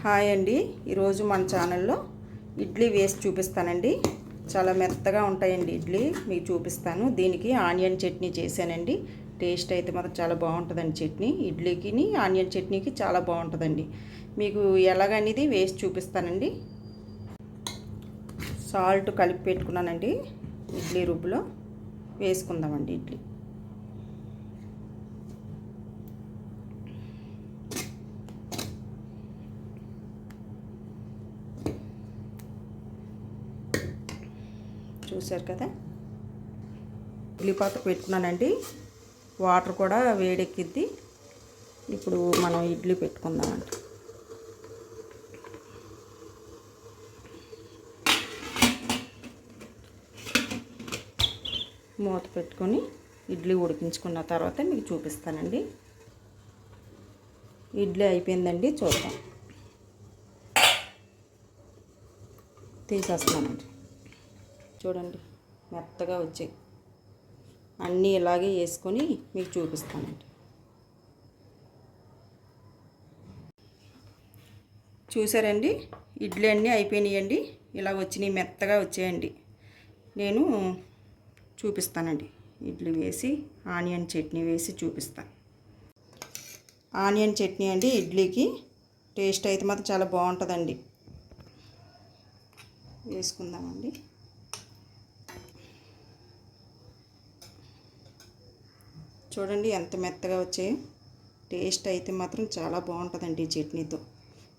Hi అండి, ఈరోజు మన ఛానల్లో ఇడ్లీ వేసి చూపిస్తానండి. చాలా మెత్తగా ఉంటాయండి ఇడ్లీ, మీకు చూపిస్తాను. దీనికి ఆనియన్ చట్నీ చేశానండి. టేస్ట్ అయితే మాత్రం చాలా బాగుంటుందండి. చట్నీ ఇడ్లీకి ఆనియన్ చట్నీకి చాలా బాగుంటుందండి. మీకు ఎలాగనేది వేసి చూపిస్తానండి. సాల్ట్ కలిపి పెట్టుకున్నానండి. ఇడ్లీ రుబ్బులో వేసుకుందామండి ఇడ్లీ. చూశారు కదా, ఇడ్లీ పాత్ర పెట్టుకున్నానండి. వాటర్ కూడా వేడెక్కిద్ది. ఇప్పుడు మనం ఇడ్లీ పెట్టుకుందామండి. మూత పెట్టుకొని ఇడ్లీ ఉడికించుకున్న తర్వాత మీకు చూపిస్తానండి. ఇడ్లీ అయిపోయిందండి, చూద్దాం. తీసేస్తున్నానండి. చూడండి, మెత్తగా వచ్చాయి. అన్నీ ఇలాగే వేసుకొని మీకు చూపిస్తానండి. చూసారండి, ఇడ్లీ అన్నీ అయిపోయినాయండి. ఇలా వచ్చినాయి, మెత్తగా వచ్చాయండి. నేను చూపిస్తానండి. ఇడ్లీ వేసి ఆనియన్ చట్నీ వేసి చూపిస్తాను. ఆనియన్ చట్నీ అండి ఇడ్లీకి. టేస్ట్ అయితే మాత్రం చాలా బాగుంటుందండి. వేసుకుందామండి. చూడండి ఎంత మెత్తగా వచ్చాయో. టేస్ట్ అయితే మాత్రం చాలా బాగుంటుందండి ఈ చట్నీతో.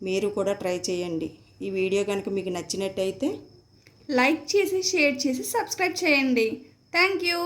మీరు కూడా ట్రై చేయండి. ఈ వీడియో కనుక మీకు నచ్చినట్టయితే లైక్ చేసి, షేర్ చేసి, సబ్స్క్రైబ్ చేయండి. Thank you.